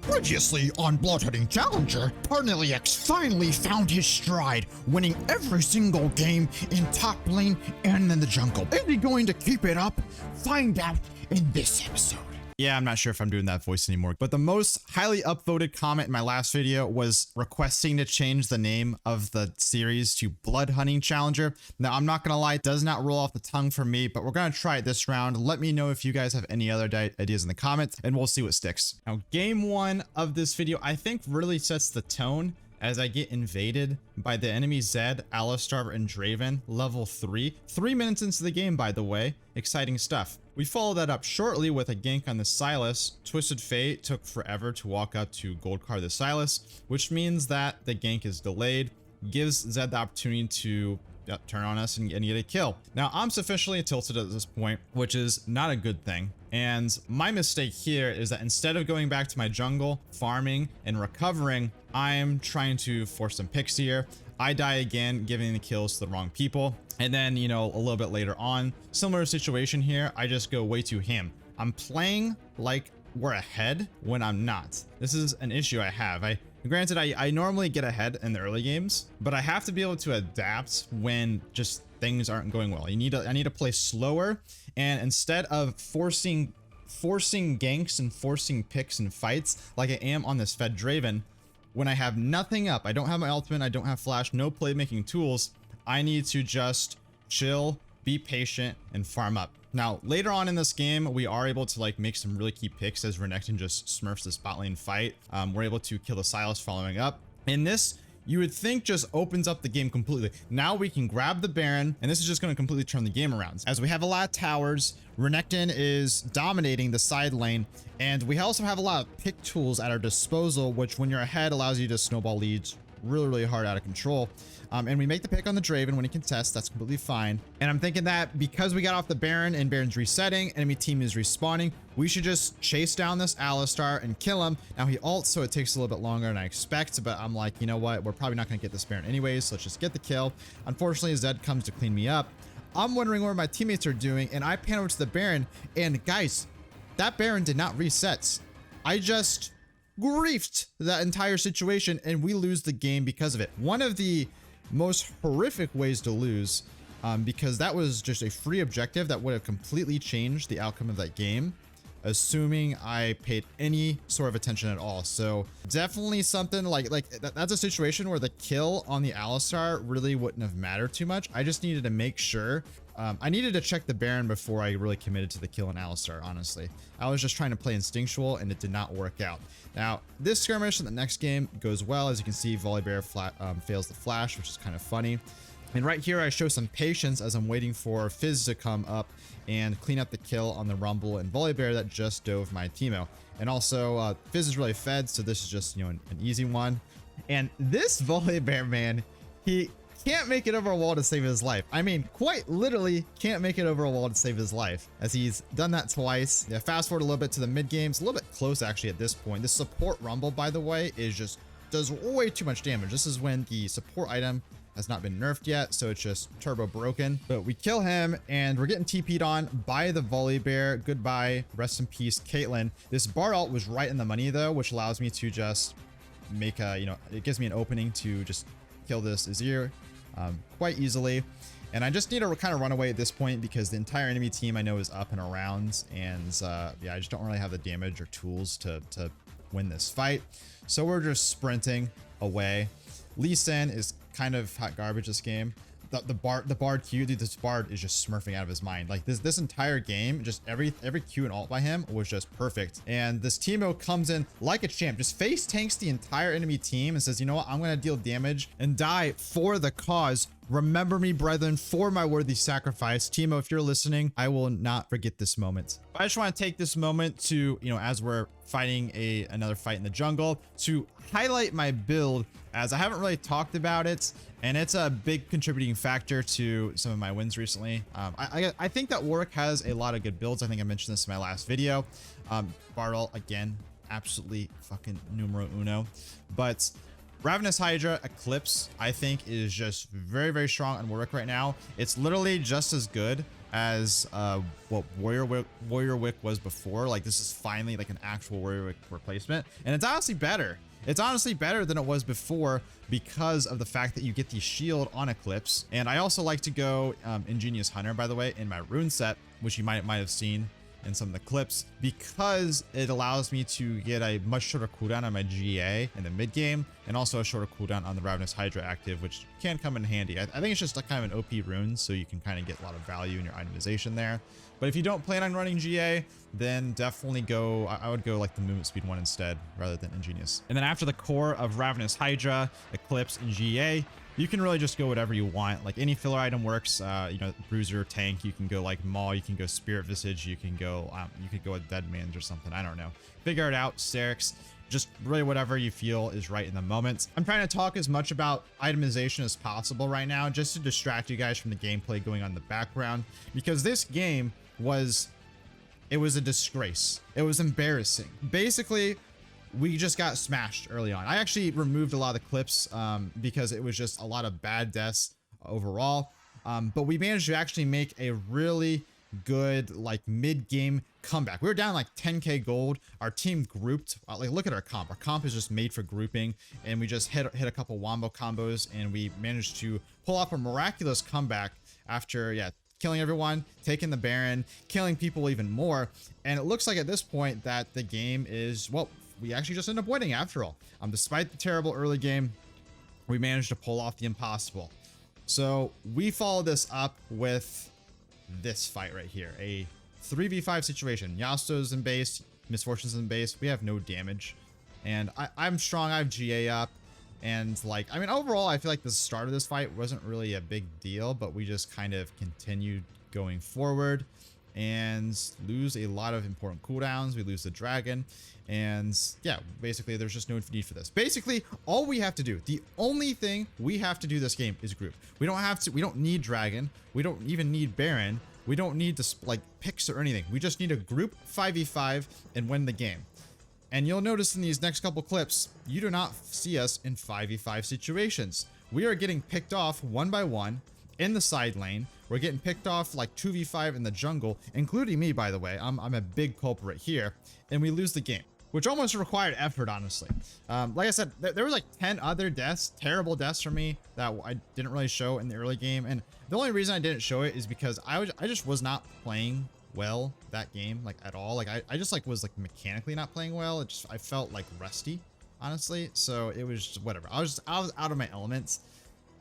Previously on Bloodhunting Challenger, Parnellyx finally found his stride, winning every single game in top lane and in the jungle. Is he going to keep it up? Find out in this episode. Yeah, I'm not sure if I'm doing that voice anymore, but the most highly upvoted comment in my last video was requesting to change the name of the series to Bloodhunting Challenger. Now, I'm not gonna lie, it does not roll off the tongue for me, but we're gonna try it this round. Let me know if you guys have any other ideas in the comments, and we'll see what sticks. Now, game one of this video, I think really sets the tone as I get invaded by the enemy Zed, Alistar, and Draven, level 3. 3 minutes into the game, by the way. Exciting stuff. We followed that up shortly with a gank on the Sylas. Twisted Fate took forever to walk up to gold card the Sylas, which means that the gank is delayed, gives Zed the opportunity to turn on us and get a kill. Now, I'm sufficiently tilted at this point, which is not a good thing. And my mistake here is that instead of going back to my jungle, farming, and recovering, I'm trying to force some picks here. I die again, giving the kills to the wrong people. And then, you know, a little bit later on, similar situation here, I just go way too ham. I'm playing like we're ahead when I'm not. This is an issue I have. Granted, I normally get ahead in the early games, but I have to be able to adapt when just things aren't going well. I need to play slower, and instead of forcing ganks and forcing picks and fights like I am on this Fed Draven, when I have nothing up, I don't have my ultimate, I don't have flash, no playmaking tools, I need to just chill, be patient, and farm up. Now, later on in this game, we are able to like make some really key picks as Renekton just smurfs the bot lane fight. We're able to kill the Sylas following up. And this, you would think, just opens up the game completely. Now we can grab the Baron, and this is just going to completely turn the game around. As we have a lot of towers, Renekton is dominating the side lane, and we also have a lot of pick tools at our disposal, which when you're ahead allows you to snowball leads really hard out of control. And we make the pick on the Draven when he contests. That's completely fine. And I'm thinking that because we got off the Baron and Baron's resetting, enemy team is respawning, we should just chase down this Alistar and kill him. Now he ults, so it takes a little bit longer than I expect, but I'm like, you know what? We're probably not going to get this Baron anyways, so let's just get the kill. Unfortunately, Zed comes to clean me up. I'm wondering what my teammates are doing, and I pan over to the Baron, and guys, that Baron did not reset. I just griefed that entire situation, and we lose the game because of it. One of the most horrific ways to lose, because that was just a free objective that would have completely changed the outcome of that game, assuming I paid any sort of attention at all. So definitely something like that's a situation where the kill on the Alistar really wouldn't have mattered too much. I just needed to make sure. I needed to check the Baron before I really committed to the kill on Alistar, honestly. I was just trying to play instinctual, and it did not work out. Now, this skirmish in the next game goes well. As you can see, Volibear fails the flash, which is kind of funny. And right here, I show some patience as I'm waiting for Fizz to come up and clean up the kill on the Rumble and Volibear that just dove my Teemo. And also, Fizz is really fed, so this is just, you know, an easy one. And this Volibear, man, he can't make it over a wall to save his life. I mean, quite literally can't make it over a wall to save his life, as he's done that twice. Yeah, fast forward a little bit to the mid games, a little bit close actually at this point. The support Rumble, by the way, does way too much damage. This is when the support item has not been nerfed yet, so it's just turbo broken. But we kill him, and we're getting TP'd on by the Volibear. Goodbye, rest in peace, Caitlyn. This bar ult was right in the money though, which allows me to just make a, you know, it gives me an opening to just kill this Azir quite easily. And I just need to kind of run away at this point because the entire enemy team I know is up and around, and yeah, I just don't really have the damage or tools to win this fight. So we're just sprinting away. Lee Sin is kind of hot garbage this game. The Bard Q, dude, this Bard is just smurfing out of his mind. Like this entire game, just every Q and ult by him was just perfect. And this Teemo comes in like a champ, just face tanks the entire enemy team and says, you know what, I'm gonna deal damage and die for the cause. Remember me, brethren, for my worthy sacrifice. Teemo, if you're listening, I will not forget this moment. I just want to take this moment to, you know, as we're fighting another fight in the jungle, to highlight my build, as I haven't really talked about it, and it's a big contributing factor to some of my wins recently. I think that Warwick has a lot of good builds. I think I mentioned this in my last video. Bartle, again, absolutely fucking numero uno. But Ravenous Hydra Eclipse, I think, is just very strong on Warwick right now. It's literally just as good as what Warrior Wick was before. Like, this is finally like an actual Warrior Wick replacement, and it's honestly better. It's honestly better than it was before because of the fact that you get the shield on Eclipse. And I also like to go Ingenious Hunter, by the way, in my rune set, which you might have seen in some of the clips, because it allows me to get a much shorter cooldown on my GA in the mid game, and also a shorter cooldown on the Ravenous Hydra active, which can come in handy. I think it's just like kind of an OP rune, so you can kind of get a lot of value in your itemization there. But if you don't plan on running GA, then definitely go, I would go like the movement speed one instead rather than Ingenious. And then after the core of Ravenous Hydra, Eclipse, and GA, you can really just go whatever you want. Like, any filler item works. You know, Bruiser, Tank, you can go like Maul, you can go Spirit Visage, you can go with Dead Man's or something. I don't know. Figure it out, Sterix. Just really whatever you feel is right in the moment. I'm trying to talk as much about itemization as possible right now, just to distract you guys from the gameplay going on in the background, because this game was a disgrace. It was embarrassing. Basically, we just got smashed early on. I actually removed a lot of the clips because it was just a lot of bad deaths overall. But we managed to actually make a really good like mid-game comeback. We were down like 10k gold. Our team grouped. Like, look at our comp. Our comp is just made for grouping, and we just hit a couple wombo combos, and we managed to pull off a miraculous comeback after killing everyone, taking the Baron, killing people even more. And it looks like at this point that the game is, well, we actually just end up winning after all. Despite the terrible early game, we managed to pull off the impossible. So we follow this up with this fight right here, a 3v5 situation. Yasuo's in base, Misfortune's in base. We have no damage, and I'm strong. I have GA up, and like, I mean, overall, I feel like the start of this fight wasn't really a big deal, but we just kind of continued going forward and lose a lot of important cooldowns. We lose the dragon, and yeah, basically there's just no need for this. Basically, all we have to do, the only thing we have to do this game is group. We don't need dragon. We don't even need baron. We don't need to like picks or anything. We just need a group 5v5 and win the game. And you'll notice in these next couple clips, you do not see us in 5v5 situations. We are getting picked off one by one in the side lane. We're getting picked off like 2v5 in the jungle, including me, by the way. I'm a big culprit here, and we lose the game, which almost required effort, honestly. Like I said, there was like 10 other deaths, terrible deaths for me that I didn't really show in the early game. And the only reason I didn't show it is because I just was not playing well that game, like at all. Like I just like was like mechanically not playing well. I felt like rusty, honestly. So it was just whatever. I was out of my elements.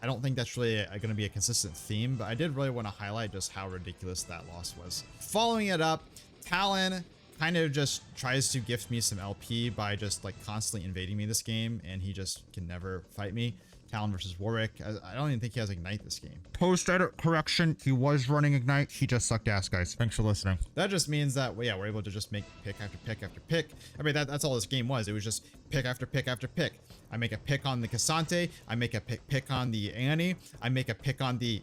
I don't think that's really going to be a consistent theme, but I did really want to highlight just how ridiculous that loss was. Following it up, Talon kind of just tries to gift me some LP by just like constantly invading me this game, and he just can never fight me. Talon versus Warwick. I don't even think he has Ignite this game. Post-edit correction, he was running Ignite. He just sucked ass, guys. Thanks for listening. That just means that, well, yeah, we're able to just make pick after pick after pick. I mean, that's all this game was. It was just pick after pick after pick. I make a pick on the Cassante. I make a pick on the Annie. I make a pick on the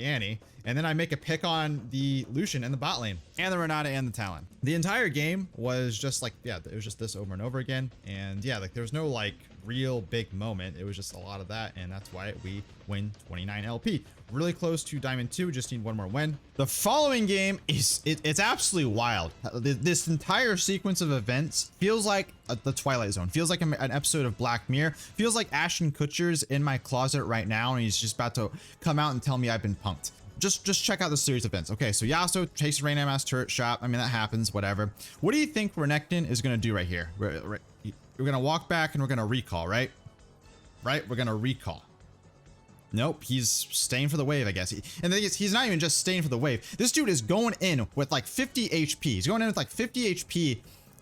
Annie. And then I make a pick on the Lucian in the bot lane. And the Renata and the Talon. The entire game was just like, yeah, it was just this over and over again. And yeah, like there was no like real big moment. It was just a lot of that. And that's why we win 29 LP. Really close to Diamond 2. Just need one more win. The following game is, it's absolutely wild. This entire sequence of events feels like the Twilight Zone. Feels like an episode of Black Mirror. Feels like Ashton Kutcher's in my closet right now, and he's just about to come out and tell me I've been punked. Just check out the series of events. Okay, so Yasuo takes Reyna Mass turret shot. I mean, that happens, whatever. What do you think Renekton is going to do right here? We're going to walk back and we're going to recall, right? Right? We're going to recall. Nope, he's staying for the wave, I guess. And the thing is, he's not even just staying for the wave. This dude is going in with like 50 HP. He's going in with like 50 HP,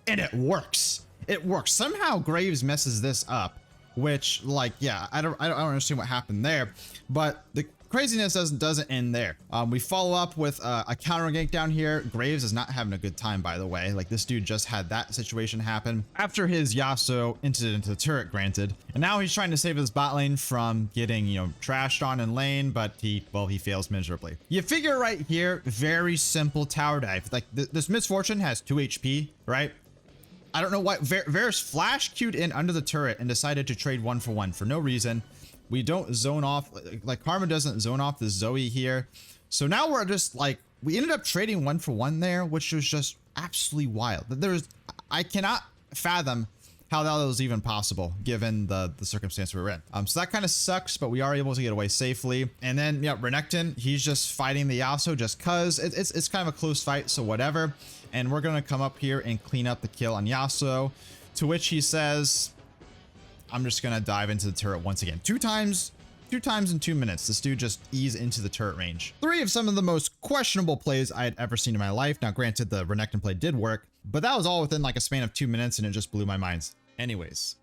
and it works. It works. Somehow Graves messes this up, which, like, yeah, I don't understand what happened there. But the craziness doesn't end there. We follow up with a counter gank down here. Graves is not having a good time, by the way. Like, this dude just had that situation happen after his Yasuo entered into the turret, granted. And now he's trying to save his bot lane from getting, you know, trashed on in lane, but he fails miserably. You figure right here, very simple tower dive. Like, this Misfortune has 2 HP, right? I don't know why. Varus flash queued in under the turret and decided to trade 1-for-1 for no reason. We don't zone off, like Karma doesn't zone off the Zoe here. So now we're just like, we ended up trading 1-for-1 there, which was just absolutely wild. I cannot fathom how that was even possible given the circumstance we were in. So that kind of sucks, but we are able to get away safely. And then, yeah, Renekton, he's just fighting the Yasuo just cause it's kind of a close fight, so whatever. And we're gonna come up here and clean up the kill on Yasuo, to which he says, I'm just gonna dive into the turret once again. Two times in 2 minutes, this dude just eased into the turret range. 3 of some of the most questionable plays I had ever seen in my life. Now, granted, the Renekton play did work, but that was all within like a span of 2 minutes, and it just blew my mind. Anyways,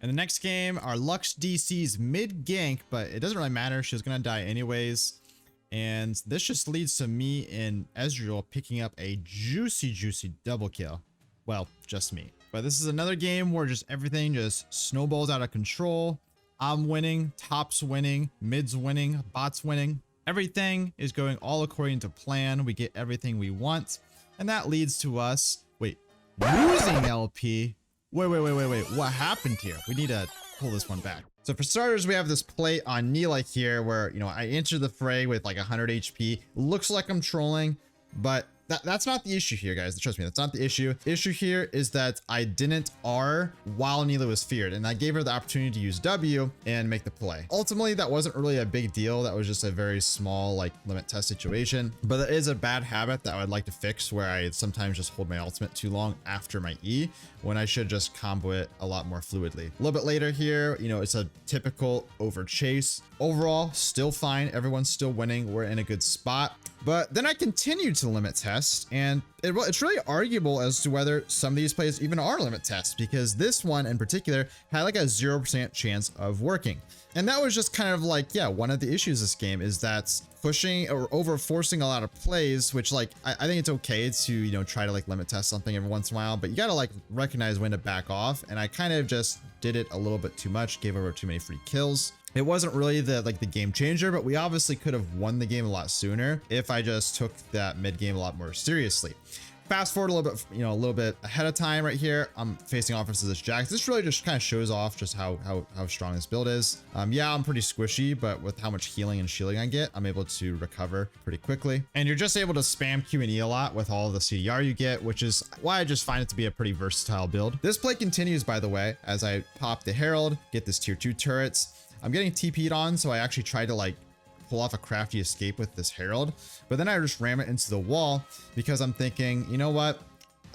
in the next game, our Lux DC's mid gank, but it doesn't really matter. She's gonna die anyways. And this just leads to me and Ezreal picking up a juicy double kill. Well, just me. But this is another game where just everything just snowballs out of control. I'm winning, top's winning, mid's winning, bot's winning. Everything is going all according to plan. We get everything we want. And that leads to us, losing LP. Wait. What happened here? We need to pull this one back. So for starters, we have this play on Nila here where, I enter the fray with like 100 HP. Looks like I'm trolling, but that's not the issue here, guys. Trust me, that's not the issue. The issue here is that I didn't R while Nila was feared, and I gave her the opportunity to use W and make the play. Ultimately, that wasn't really a big deal. That was just a very small like limit test situation, but that is a bad habit that I would like to fix, where I sometimes just hold my ultimate too long after my E when I should just combo it a lot more fluidly. A little bit later here, it's a typical over chase. Overall, still fine. Everyone's still winning. We're in a good spot. But then I continued to limit test, and it's really arguable as to whether some of these plays even are limit tests, because this one in particular had like a 0% chance of working. And that was just kind of like, one of the issues this game is that pushing or over forcing a lot of plays, which like, I think it's okay to, try to like limit test something every once in a while, but you got to like recognize when to back off. And I kind of just did it a little bit too much, gave over too many free kills. It wasn't really the game changer, but we obviously could have won the game a lot sooner if I just took that mid game a lot more seriously. Fast forward a little bit ahead of time right here. I'm facing off versus this Jax. This really just kind of shows off just how strong this build is. Yeah, I'm pretty squishy, but with how much healing and shielding I get, I'm able to recover pretty quickly. And you're just able to spam Q and E a lot with all the CDR you get, which is why I just find it to be a pretty versatile build. This play continues, by the way, as I pop the Herald, get this tier 2 turrets. I'm getting TP'd on, so I actually tried to like pull off a crafty escape with this Herald, but then I just ram it into the wall because I'm thinking, you know what?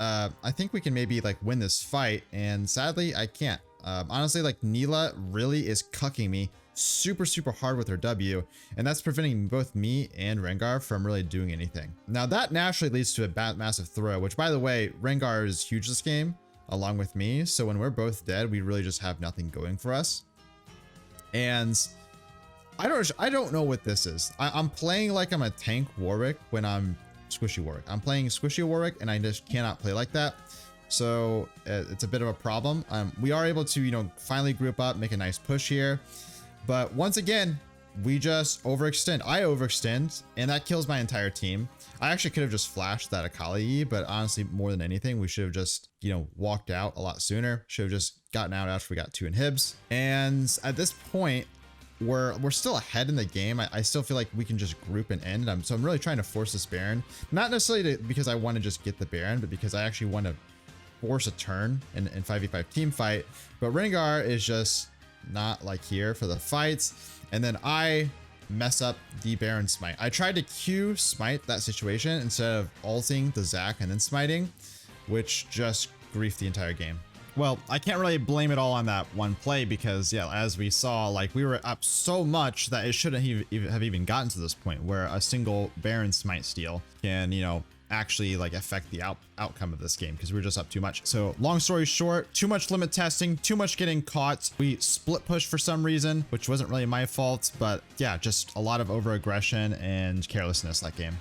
I think we can maybe like win this fight, and sadly I can't. Honestly, like Nila really is cucking me super hard with her W, and that's preventing both me and Rengar from really doing anything. Now that naturally leads to a massive throw, which by the way, Rengar is huge this game along with me. So when we're both dead, we really just have nothing going for us. And I don't know what this is. I'm playing like I'm a tank Warwick when I'm squishy Warwick. I'm playing squishy Warwick, and I just cannot play like that. So it's a bit of a problem. We are able to, finally group up, make a nice push here. But once again, we just overextend. I overextend, and that kills my entire team. I actually could have just flashed that Akali, but honestly, more than anything, we should have just, walked out a lot sooner. Should have just gotten out after we got 2 inhibs. And at this point, we're still ahead in the game. I still feel like we can just group and end. So I'm really trying to force this Baron, not necessarily because I want to just get the Baron, but because I actually want to force a turn in 5v5 team fight. But Rengar is just not like here for the fights, and then I mess up the Baron smite. I tried to Q smite that situation instead of ulting the Zac and then smiting, which just griefed the entire game. Well, I can't really blame it all on that one play because, as we saw, like we were up so much that it shouldn't have even gotten to this point where a single Baron smite steal can, actually like affect the outcome of this game because we were just up too much. So long story short, too much limit testing, too much getting caught. We split push for some reason, which wasn't really my fault, but just a lot of over aggression and carelessness that game.